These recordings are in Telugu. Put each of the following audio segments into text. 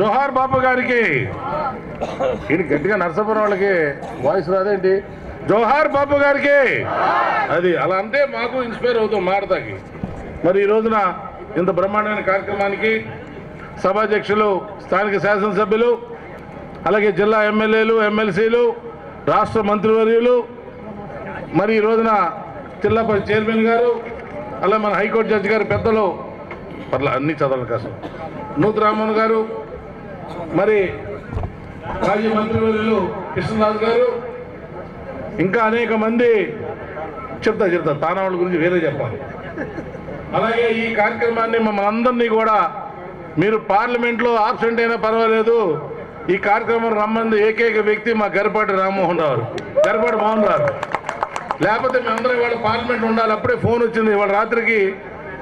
జోహార్ బాబు గారికి. ఇది గట్టిగా నర్సాపురం వాళ్ళకి వాయిస్ రాదేంటి? జోహార్ బాబు గారికి. అది అలా అంటే మాకు ఇన్స్పైర్ అవుతాం మారతాకి. మరి ఈ రోజున ఇంత బ్రహ్మాండమైన కార్యక్రమానికి సభాధ్యక్షులు, స్థానిక శాసనసభ్యులు, అలాగే జిల్లా ఎమ్మెల్యేలు, ఎమ్మెల్సీలు, రాష్ట్ర మంత్రివర్యులు, మరి ఈ రోజున జిల్లా పరిషత్ చైర్మన్ గారు, అలాగే మన హైకోర్టు జడ్జి గారు పెద్దలు, పర్లా అన్ని చదవాలి కాసం, నూతు రామ్మోహన్ గారు, మరి మాజీ మంత్రివర్యులు కృష్ణరాజు గారు, ఇంకా అనేక మంది చెప్తా తానా వాళ్ళ గురించి వేరే చెప్పాలి. అలాగే ఈ కార్యక్రమాన్ని మమ్మల్ని అందరినీ కూడా మీరు పార్లమెంట్లో ఆబ్సెంట్ అయినా పర్వాలేదు, ఈ కార్యక్రమం రమ్మంది ఏకైక వ్యక్తి మా గరిపాటి రామ్మోహన్ రావు, గరిపాటి మోహన్ రావు. లేకపోతే మేమందరం ఇవాళ పార్లమెంట్ ఉండాలి. అప్పుడే ఫోన్ వచ్చింది ఇవాళ రాత్రికి,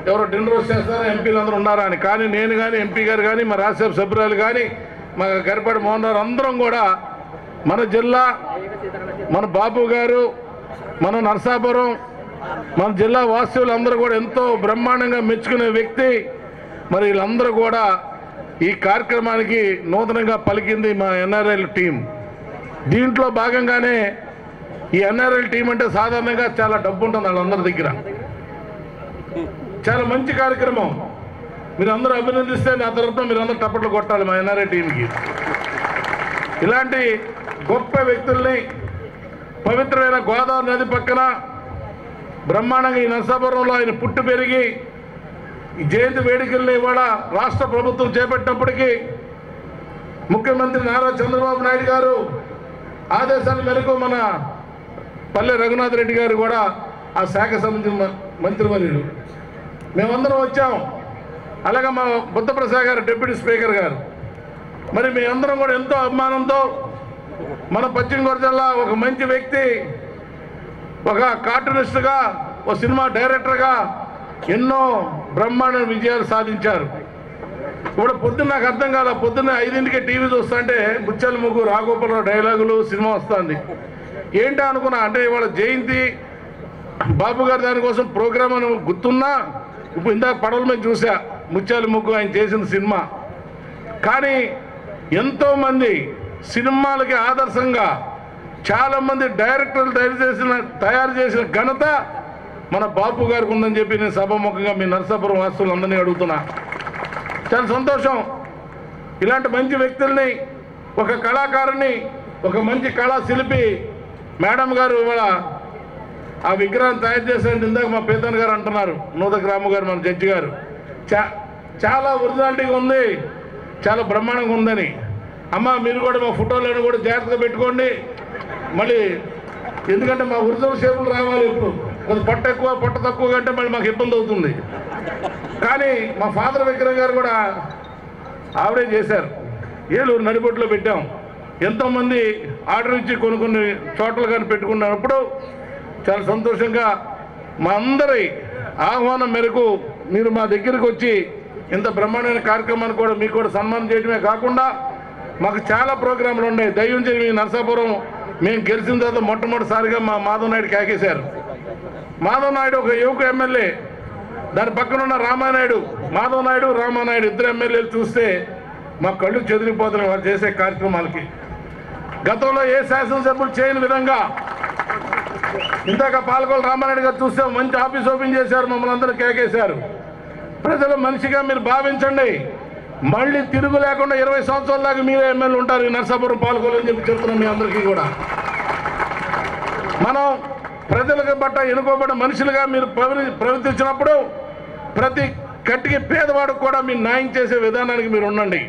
ఎవరో డిన్నర్ చేస్తారో ఎంపీలు అందరూ ఉన్నారా అని. కానీ నేను కానీ, ఎంపీ గారు కానీ, మా రాజ్యసభ సభ్యురాలు కానీ, మా గరిపాటి మోహన్ రావు అందరం కూడా మన జిల్లా, మన బాబు గారు, మన నరసాపురం, మన జిల్లా వాస్తవులందరూ కూడా ఎంతో బ్రహ్మాండంగా మెచ్చుకునే వ్యక్తి. మరి వీళ్ళందరూ కూడా ఈ కార్యక్రమానికి నూతనంగా పలికింది మా ఎన్ఆర్ఐల టీం. దీంట్లో భాగంగానే ఈ ఎన్ఆర్ఐల టీం అంటే సాధారణంగా చాలా డబ్బు ఉంటుంది వాళ్ళందరి దగ్గర. చాలా మంచి కార్యక్రమం. మీరు అందరూ అభినందిస్తే నా తరఫున మీరు అందరూ టప్పట్లు కొట్టాలి మా ఎన్ఆర్ఐ టీంకి. ఇలాంటి గొప్ప వ్యక్తుల్ని పవిత్రమైన గోదావరి నది పక్కన బ్రహ్మాండంగా ఈ నరసాపురంలో ఆయన పుట్టి పెరిగి ఈ జయంతి వేడుకల్ని ఇవాళ రాష్ట్ర ప్రభుత్వం చేపట్టినప్పటికీ ముఖ్యమంత్రి నారా చంద్రబాబు నాయుడు గారు ఆదేశాల మేరకు మన పల్లె రఘునాథ్ రెడ్డి గారు కూడా ఆ శాఖ సంబంధించిన మంత్రివర్యులు మేమందరం వచ్చాం. అలాగే మా బుద్ధప్రసాద్ గారు డిప్యూటీ స్పీకర్ గారు. మరి మేమందరం కూడా ఎంతో అభిమానంతో మన పశ్చిమ గోదావరి జిల్లా ఒక మంచి వ్యక్తి, ఒక కార్టూనిస్ట్గా, ఒక సినిమా డైరెక్టర్గా ఎన్నో బ్రహ్మాండ విజయాలు సాధించారు. ఇప్పుడు పొద్దున్న నాకు అర్థం కాల, పొద్దున్న 5ంటికే టీవీ చూస్తుంటే ముత్యాల ముగ్గు రాఘోపాలరావు డైలాగులు సినిమా వస్తుంది. ఏంటో అనుకున్నా, అంటే ఇవాళ జయంతి బాబు గారు దానికోసం ప్రోగ్రామ్ అని గుర్తున్నా. ఇప్పుడు ఇందాక పడవల మీద చూసా ముత్యాల ముగ్గు ఆయన చేసిన సినిమా. కానీ ఎంతోమంది సినిమాలకి ఆదర్శంగా చాలామంది డైరెక్టర్లు తయారు చేసిన ఘనత మన బాపు గారికి ఉందని చెప్పి నేను సభాముఖంగా మీ నరసాపురం వాస్తువులందరినీ అడుగుతున్నా. చాలా సంతోషం. ఇలాంటి మంచి వ్యక్తుల్ని, ఒక కళాకారుని, ఒక మంచి కళాశిల్పి మేడం గారు ఇవాళ ఆ విగ్రహాన్ని తయారు చేసేది. ఇందాక మా పేదన్ గారు అంటున్నారు, నూతక రాము గారు మన జడ్జి గారు, చాలా ఒరిజినాలిటీగా ఉంది, చాలా బ్రహ్మాండంగా ఉందని. అమ్మ మీరు కూడా మా ఫోటోలను కూడా జాగ్రత్తగా పెట్టుకోండి. మళ్ళీ ఎందుకంటే మా ఒరిజినల్ షేపులు రావాలి. ఇప్పుడు కొంచెం పొట్ట ఎక్కువ పొట్ట తక్కువ కంటే మళ్ళీ మాకు ఇబ్బంది అవుతుంది. కానీ మా ఫాదర్ విగ్రహం గారు కూడా ఆవిడే చేశారు. ఏలూరు నడిబొట్టులో పెట్టాం. ఎంతోమంది ఆర్డర్ ఇచ్చి కొన్ని చోట్ల కానీ పెట్టుకున్నప్పుడు చాలా సంతోషంగా మా అందరి ఆహ్వానం మేరకు మీరు మా దగ్గరికి వచ్చి ఇంత బ్రహ్మాండమైన కార్యక్రమాన్ని కూడా మీకు కూడా సన్మానం చేయడమే కాకుండా మాకు చాలా ప్రోగ్రాంలు ఉన్నాయి. దయ్యుంచి మీ నరసాపురం మేము గెలిచిన తర్వాత మొట్టమొదటిసారిగా మా మాధవ్ నాయుడు కేకేశారు. మాధవ్ నాయుడు ఒక యువక ఎమ్మెల్యే, దాని పక్కన ఉన్న రామానాయుడు, మాధవ్ నాయుడు రామానాయుడు ఇద్దరు ఎమ్మెల్యేలు చూస్తే మా కళ్ళు చెదిరిపోతున్నాయి వాళ్ళు చేసే కార్యక్రమాలకి. గతంలో ఏ శాసనసభ్యులు చేయని విధంగా ఇందాక పాలకొల రామానాయుడు గారు చూస్తే మంచి ఆఫీస్ ఓపెన్ చేశారు, మమ్మల్ని అందరూ కేకేశారు. ప్రజల మనిషిగా మీరు భావించండి. మళ్ళీ తిరుగు లేకుండా 20 సంవత్సరాల దాకా మీరే ఎమ్మెల్యే ఉంటారు ఈ నరసాపురం పాలకొలని చెప్పి చెప్తున్నాం మీ అందరికీ కూడా. మనం ప్రజలకు బట్ట ఎన్నుకోబడ్డ మనుషులుగా మీరు ప్రవర్తించినప్పుడు ప్రతి కట్టికి పేదవాడికి కూడా మీరు న్యాయం చేసే విధానానికి మీరు ఉండండి.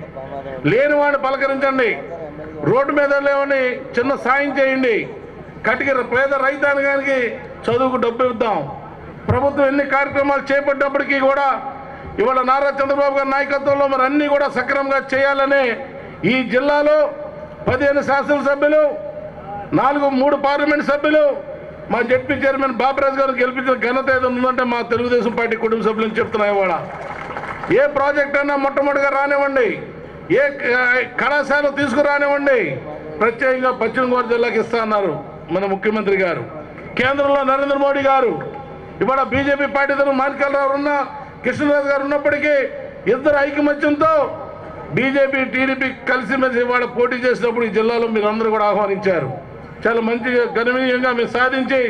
లేనివాడిని పలకరించండి, రోడ్డు మీద లేవని చిన్న సాయం చేయండి. కటికి పేద రైతాంగానికి చదువుకు డబ్బు ఇద్దాం. ప్రభుత్వం ఎన్ని కార్యక్రమాలు చేపట్టినప్పటికీ కూడా ఇవాళ నారా చంద్రబాబు గారి నాయకత్వంలో మరి అన్నీ కూడా సక్రమంగా చేయాలని ఈ జిల్లాలో 15 శాసనసభ్యులు, 3 పార్లమెంట్ సభ్యులు, మా జడ్పీ చైర్మన్ బాబరాజు గారు గెలిపించిన ఘనత ఏదో ఉందంటే మా తెలుగుదేశం పార్టీ కుటుంబ సభ్యులను చెప్తున్నాయి. ఇవాళ ఏ ప్రాజెక్ట్ అయినా మొట్టమొదటిగా రానివ్వండి, ఏ కళాశాల తీసుకురానివ్వండి, ప్రత్యేకంగా పశ్చిమ గోదావరి జిల్లాకి ఇస్తా అన్నారు మన ముఖ్యమంత్రి గారు. కేంద్రంలో నరేంద్ర మోడీ గారు, ఇవాళ బీజేపీ పార్టీ తరఫున మాణిక్యాలరావు ఉన్న కృష్ణరాజు గారు ఉన్నప్పటికీ ఇద్దరు ఐకమత్యంతో బీజేపీ టీడీపీ కలిసిమెలిసి ఇవాళ పోటీ చేసినప్పుడు ఈ జిల్లాలో మీరు అందరూ కూడా ఆహ్వానించారు. చాలా మంచిగా గణనీయంగా మీరు సాధించి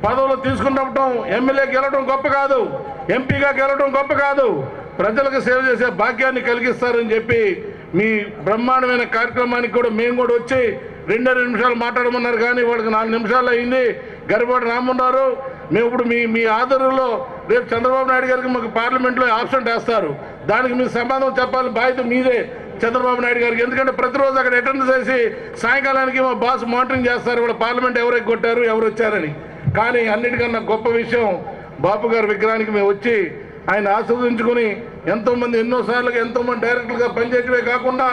పదవులు తీసుకున్నప్పుడు ఎమ్మెల్యే గెలవడం గొప్ప కాదు, ఎంపీగా గెలవడం గొప్ప కాదు, ప్రజలకు సేవ చేసే భాగ్యాన్ని కలిగిస్తారని చెప్పి మీ బ్రహ్మాండమైన కార్యక్రమానికి కూడా మేము కూడా వచ్చి 2 నిమిషాలు మాట్లాడమన్నారు. కానీ వాళ్ళకి 4 నిమిషాలు అయింది. గరిపాటి రామన్నారు. మేము ఇప్పుడు మీ ఆధ్వర్యంలో రేపు చంద్రబాబు నాయుడు గారికి మాకు పార్లమెంట్లో ఆబ్సెంట్ వేస్తారు. దానికి మీరు సమాధానం చెప్పాలి, బాధ్యత మీదే చంద్రబాబు నాయుడు గారికి. ఎందుకంటే ప్రతిరోజు అక్కడ అటెండ్ చేసి సాయంకాలానికి మా బాస్ మానిటరింగ్ చేస్తారు వాళ్ళ పార్లమెంట్ ఎవరు కొట్టారు ఎవరు వచ్చారని. కానీ అన్నిటికన్నా గొప్ప విషయం బాపు గారి విగ్రహానికి మేము వచ్చి ఆయన ఆస్వాదించుకుని ఎంతోమంది ఎన్నోసార్లుగా ఎంతోమంది డైరెక్టర్లుగా పనిచేయటమే కాకుండా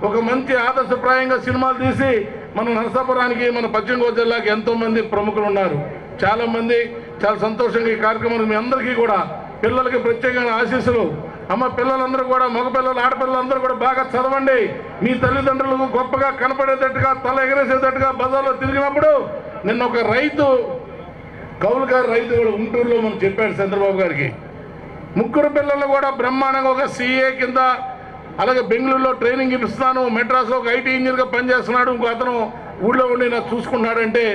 ఒక మంచి ఆదర్శప్రాయంగా సినిమాలు తీసి మన నరసాపురానికి మన పశ్చిమ గోదావరి జిల్లాకి ఎంతోమంది ప్రముఖులు ఉన్నారు. చాలామంది చాలా సంతోషంగా ఈ కార్యక్రమానికి మీ అందరికీ కూడా పిల్లలకి ప్రత్యేకమైన ఆశీస్సులు. అమ్మ పిల్లలందరూ కూడా మగపిల్లలు ఆడపిల్లలందరూ కూడా బాగా చదవండి. మీ తల్లిదండ్రులకు గొప్పగా కనపడేటట్టుగా తల ఎగరేసేటట్టుగా బజార్లో తిరిగినప్పుడు నిన్న ఒక రైతు కౌలు గారు రైతు కూడా గుంటూరులో మనం చెప్పాడు చంద్రబాబు గారికి. 3 పిల్లలు కూడా బ్రహ్మాండంగా ఒక సీఏ కింద, అలాగే బెంగళూరులో ట్రైనింగ్ ఇప్పిస్తున్నాను, మెడ్రాస్లో ఒక ఐటీ ఇంజనీర్గా పనిచేస్తున్నాడు, ఇంకో అతను ఊళ్ళో ఉండి నాకు చూసుకున్నాడంటే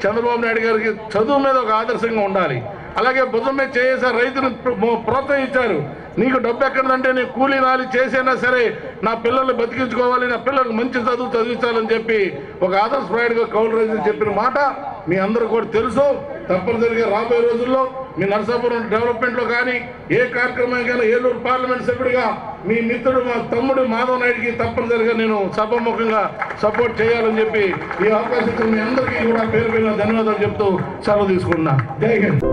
చంద్రబాబు నాయుడు గారికి చదువు మీద ఒక ఆదర్శంగా ఉండాలి. అలాగే భుజం మీద చేసే రైతును ప్రోత్సహించారు. నీకు డబ్బు ఎక్కడంటే నేను కూలీ నాలి చేసైనా సరే నా పిల్లల్ని బతికించుకోవాలి, నా పిల్లలకు మంచి చదువు చదివించాలని చెప్పి ఒక ఆదర్శప్రాయుడిగా కౌలు రైతులు చెప్పిన మాట మీ అందరూ కూడా తెలుసు. తప్పనిసరిగా రాబోయే రోజుల్లో మీ నరసాపురం డెవలప్మెంట్లో కానీ ఏ కార్యక్రమానికైనా ఏలూరు పార్లమెంట్ సభ్యుడిగా మీ మిత్రుడు మా తమ్ముడు మాధవ్ నాయుడికి తప్పనిసరిగా నేను సభాముఖంగా సపోర్ట్ చేయాలని చెప్పి ఈ అవకాశం మీ అందరికీ కూడా పేరు ధన్యవాదాలు చెప్తూ సెలవు తీసుకుంటున్నా. జై హింద్.